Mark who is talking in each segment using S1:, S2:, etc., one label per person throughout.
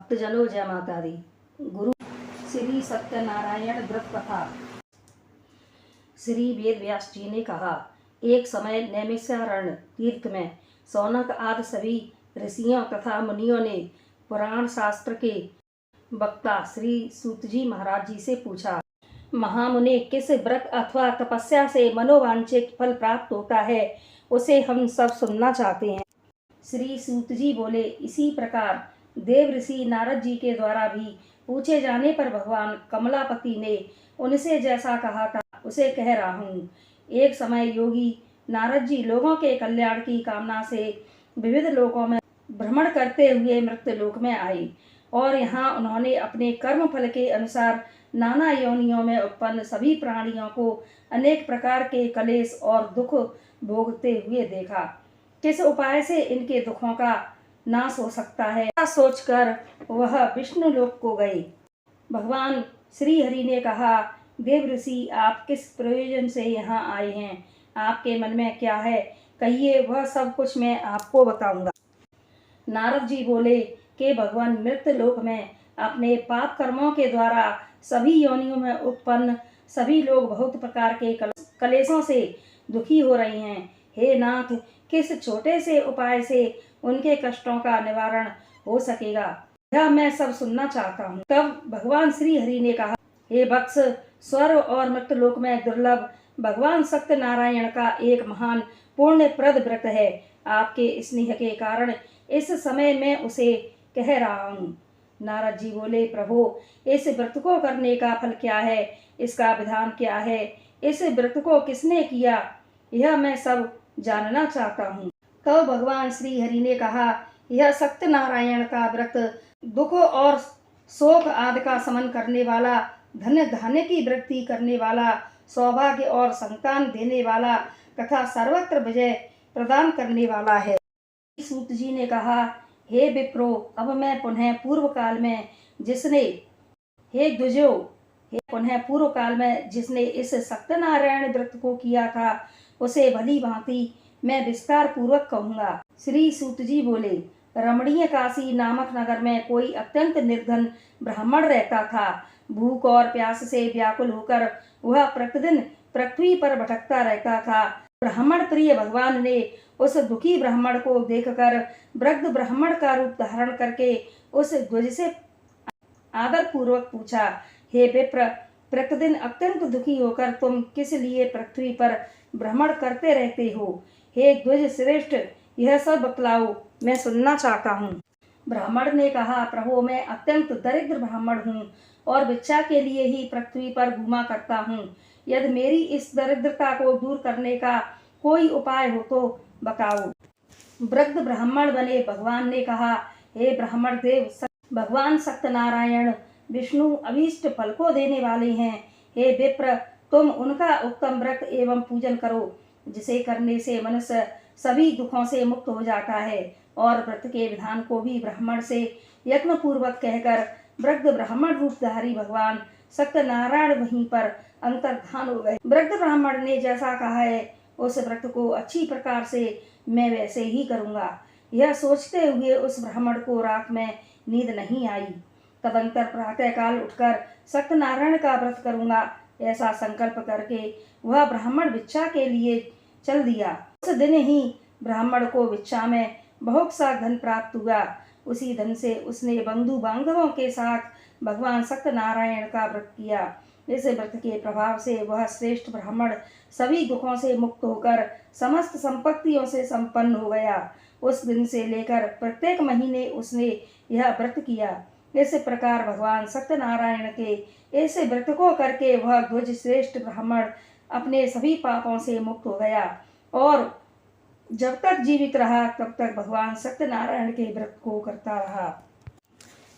S1: भक्तजनों जय माता दी। गुरु श्री सत्यनारायण व्रत कथा। श्री वेद व्यास जी ने कहा, एक समय नैमिषारण्य तीर्थ में सौनक आदि सभी ऋषियों तथा मुनियों ने पुराण शास्त्र के वक्ता श्री सूत जी महाराज जी से पूछा, महामुनि, किस व्रत अथवा तपस्या से मनोवांछित फल प्राप्त होता है, उसे हम सब सुनना चाहते हैं। श्री सूत जी बोले, इसी प्रकार देव ऋषि नारद जी के द्वारा भी पूछे जाने पर भगवान कमलापति ने उनसे जैसा कहा था उसे कह रहा हूँ। एक समय योगी नारद जी लोगों के कल्याण की कामना से विविध लोकों में भ्रमण करते हुए मृत्युलोक में आए और यहाँ उन्होंने अपने कर्म फल के अनुसार नाना योनियों में उत्पन्न सभी प्राणियों को अनेक प्रकार के कलेश और दुख भोगते हुए देखा। किस उपाय से इनके दुखों का नाश हो सकता है, सोचकर वह विष्णु लोक को गए। भगवान श्री हरि ने कहा, देव ऋषि, आप किस प्रयोजन से यहाँ आए हैं? आपके मन में क्या है, कहिए, वह सब कुछ मैं आपको बताऊंगा। नारद जी बोले कि भगवान मृत्यु लोक में अपने पाप कर्मों के द्वारा सभी योनियों में उत्पन्न सभी लोग बहुत प्रकार के कलेशों से दुखी हो रहे हैं। हे नाथ, किस छोटे से उपाय से उनके कष्टों का निवारण हो सकेगा, यह मैं सब सुनना चाहता हूँ। तब भगवान श्री हरि ने कहा, हे वत्स, स्वर्ग और मृत्युलोक में दुर्लभ भगवान सत्यनारायण का एक महान पुण्यप्रद व्रत है। आपके स्नेह के कारण इस समय मैं उसे कह रहा हूँ। नारद जी बोले, प्रभु, इस व्रत को करने का फल क्या है, इसका विधान क्या है, इस व्रत को किसने किया, यह मैं सब जानना चाहता हूँ। तब भगवान श्री हरि ने कहा, यह सत्यनारायण का व्रत दुख और शोक आदि का शमन करने वाला, धन धान्य की वृद्धि करने वाला, सौभाग्य और संतान देने वाला तथा सर्वत्र विजय प्रदान करने वाला है। सूत जी ने कहा, हे विप्रो, अब मैं पुनः पूर्व काल में जिसने इस सत्यनारायण व्रत को किया था उसे भली भांति मैं विस्तार पूर्वक कहूँगा। श्री सूत जी बोले, रमणीय काशी नामक नगर में कोई अत्यंत निर्धन ब्राह्मण रहता था। भूख और प्यास से व्याकुल होकर वह प्रतिदिन पृथ्वी पर भटकता रहता था। ब्राह्मण प्रिय भगवान ने उस दुखी ब्राह्मण को देखकर वृद्ध ब्राह्मण का रूप धारण करके उस ध्वज से आदर पूर्वक पूछा, हे विप्र, प्रतिदिन अत्यंत दुखी होकर तुम किस लिए पृथ्वी पर भ्रमण करते रहते हो? हे ध्वज श्रेष्ठ, यह सब बतलाओ, मैं सुनना चाहता हूँ। ब्राह्मण ने कहा, प्रभु, मैं अत्यंत दरिद्र ब्राह्मण हूँ और भिक्षा के लिए ही पृथ्वी पर घूमा करता हूँ। यदि मेरी इस दरिद्रता को दूर करने का कोई उपाय हो तो बताओ। वृद्ध ब्राह्मण बने भगवान ने कहा, हे ब्राह्मण देव, भगवान सत्यनारायण विष्णु अभीष्ट फल को देने वाले हैं। हे विप्र, तुम उनका उत्तम व्रत एवं पूजन करो, जिसे करने से मनुष्य सभी दुखों से मुक्त हो जाता है। और व्रत के विधान को भी ब्राह्मण से यत्न पूर्वक कहकर वृद्ध ब्राह्मण रूपधारी भगवान सत्यनारायण वहीं पर अंतर्धान हो गए। वृद्ध ब्राह्मण ने जैसा कहा है उस व्रत को अच्छी प्रकार से मैं वैसे ही करूँगा। यह सोचते हुए उस ब्राह्मण को रात में नींद नहीं आई। तदंतर प्रातः काल उठकर सत्यनारायण का व्रत करूँगा, ऐसा संकल्प करके वह ब्राह्मण भिक्षा के लिए चल दिया। उस दिन ही ब्राह्मण को भिक्षा में बहुत सा धन प्राप्त हुआ। उसी धन से उसने बंधु बांधवों के साथ भगवान सत्यनारायण का व्रत किया। इस व्रत के प्रभाव से वह श्रेष्ठ ब्राह्मण सभी दुखों से मुक्त होकर समस्त संपत्तियों से संपन्न हो गया। उस दिन से लेकर प्रत्येक महीने उसने यह व्रत किया। इस प्रकार भगवान सत्यनारायण के इस व्रत को करके वह ध्वज श्रेष्ठ ब्राह्मण अपने सभी पापों से मुक्त हो गया और जब तक जीवित रहा तब तक भगवान सत्यनारायण के व्रत को करता रहा।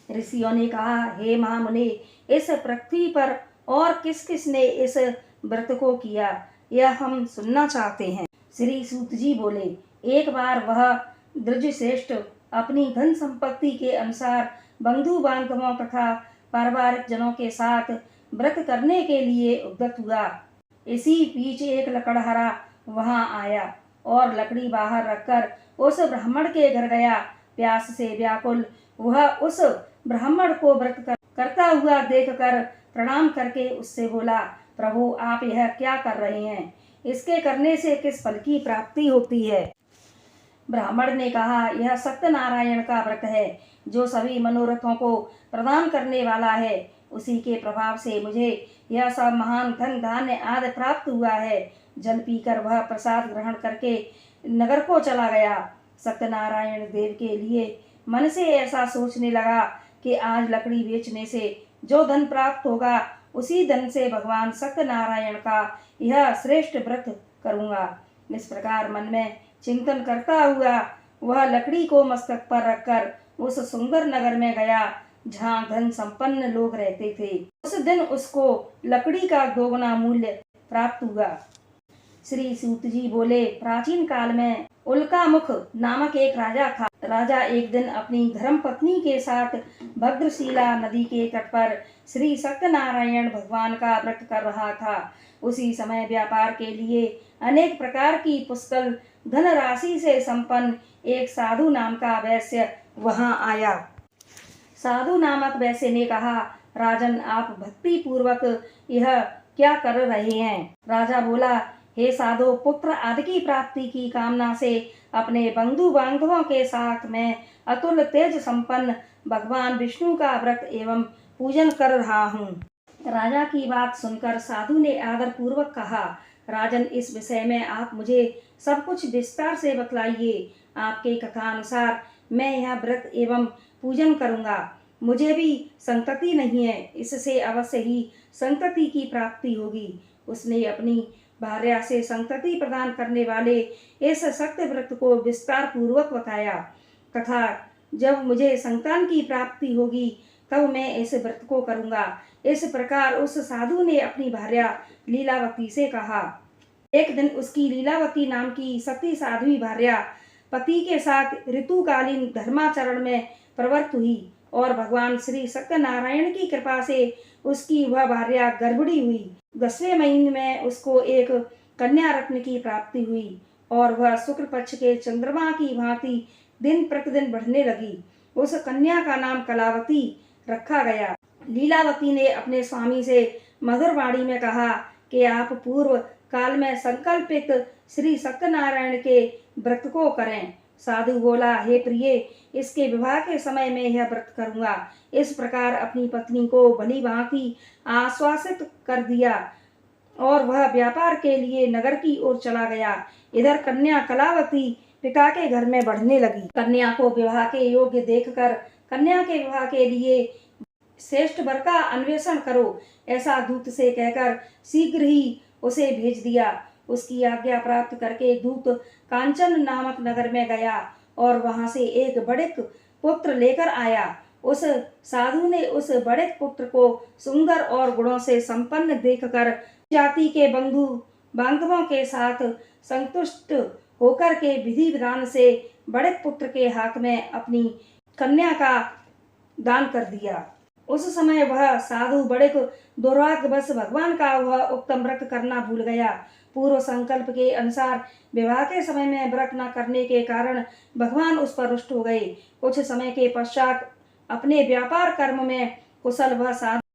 S1: ऋषियों ने कहा, हे महामुनि, इस पृथ्वी पर और किस किस ने इस व्रत को किया, यह हम सुनना चाहते हैं। श्री सूत जी बोले, एक बार वह द्विजश्रेष्ठ अपनी धन संपत्ति के अनुसार बंधु बांधवों तथा पारिवारिक जनों के साथ व्रत करने के लिए उद्यत हुआ। इसी बीच एक लकड़हारा वहां आया और लकड़ी बाहर रखकर उस ब्राह्मण के घर गया। प्यास से व्याकुल वह उस ब्राह्मण को व्रत करता हुआ देखकर प्रणाम करके उससे बोला, प्रभु आप यह क्या कर रहे हैं? इसके करने से किस फल की प्राप्ति होती है? ब्राह्मण ने कहा, यह सत्यनारायण का व्रत है जो सभी मनोरथों को प्रदान करने वाला है। उसी के प्रभाव से मुझे यह सब महान धन धान्य आदि प्राप्त हुआ है। जल पीकर वह प्रसाद ग्रहण करके नगर को चला गया। सत्यनारायण देव के लिए मन से ऐसा सोचने लगा कि आज लकड़ी बेचने से जो धन प्राप्त होगा उसी धन से भगवान सत्यनारायण का यह श्रेष्ठ व्रत करूंगा। इस प्रकार मन में चिंतन करता हुआ वह लकड़ी को मस्तक पर रखकर उस सुंदर नगर में गया जहाँ धन संपन्न लोग रहते थे। उस दिन उसको लकड़ी का दोगुना मूल्य प्राप्त हुआ। श्री सूत जी बोले, प्राचीन काल में उल्कामुख नामक एक राजा था। राजा एक दिन अपनी धर्म पत्नी के साथ भद्रशिला नदी के तट पर श्री सत्यनारायण भगवान का व्रत कर रहा था। उसी समय व्यापार के लिए अनेक प्रकार की पुष्कल धनराशि से संपन्न एक साधु नाम का वैश्य वहां आया। साधु नामक वैश्य ने कहा, राजन आप भक्ति पूर्वक यह क्या कर रहे हैं? राजा बोला, हे साधु, पुत्र आदि की प्राप्ति की कामना से अपने बंधु बांधवों के साथ मैं अतुल तेज संपन्न भगवान विष्णु का व्रत एवं पूजन कर रहा हूँ। राजा की बात सुनकर साधु ने आदर पूर्वक कहा, राजन इस विषय में आप मुझे सब कुछ विस्तार से बतलाइए। आपके कथानुसार मैं यह व्रत एवं पूजन करूँगा। मुझे भी संतति नहीं है, इससे अवश्य ही संतति की प्राप्ति होगी। उसने अपनी भार्या से संतति प्रदान करने वाले इस सत्य व्रत को विस्तार पूर्वक बताया तथा जब मुझे संतान की प्राप्ति होगी तब मैं इस व्रत को करूँगा। इस प्रकार उस साधु ने अपनी भार्या लीलावती से कहा। एक दिन उसकी लीलावती नाम की सती साध्वी भार्या पति के साथ ऋतुकालीन धर्माचरण में प्रवृत्त हुई और भगवान श्री सत्यनारायण की कृपा से उसकी वह भार्या गर्भिणी हुई। 10वें महीने में उसको एक कन्या रत्न की प्राप्ति हुई और वह शुक्ल पक्ष के चंद्रमा की भांति दिन प्रतिदिन बढ़ने लगी। उस कन्या का नाम कलावती रखा गया। लीलावती ने अपने स्वामी से मधुर वाणी में कहा कि आप पूर्व काल में संकल्पित श्री सत्यनारायण के व्रत को करें। साधु बोला, हे प्रिय, इसके विवाह के समय में यह व्रत करूंगा। इस प्रकार अपनी पत्नी को भली भांति आश्वासित कर दिया और वह व्यापार के लिए नगर की ओर चला गया। इधर कन्या कलावती पिता के घर में बढ़ने लगी। कन्या को विवाह के योग्य देखकर कन्या के विवाह के लिए श्रेष्ठ वर का अन्वेषण करो, ऐसा दूत से कहकर शीघ्र ही उसे भेज दिया। उसकी आज्ञा प्राप्त करके दूत कांचन नामक नगर में गया और वहां से एक बड़े पुत्र लेकर आया। उस साधु ने उस बड़े पुत्र को सुंदर और गुणों से संपन्न देखकर जाति के बंधु बांधवों के साथ संतुष्ट होकर के विधि विधान से बड़े पुत्र के हाथ में अपनी कन्या का दान कर दिया। उस समय वह साधु बड़े दुर्भाग्यवश भगवान का वह उत्तम व्रत करना भूल गया। पूर्व संकल्प के अनुसार विवाह के समय में व्रत न करने के कारण भगवान उस पर रुष्ट हो गए। कुछ समय के पश्चात अपने व्यापार कर्म में कुशल वह साधु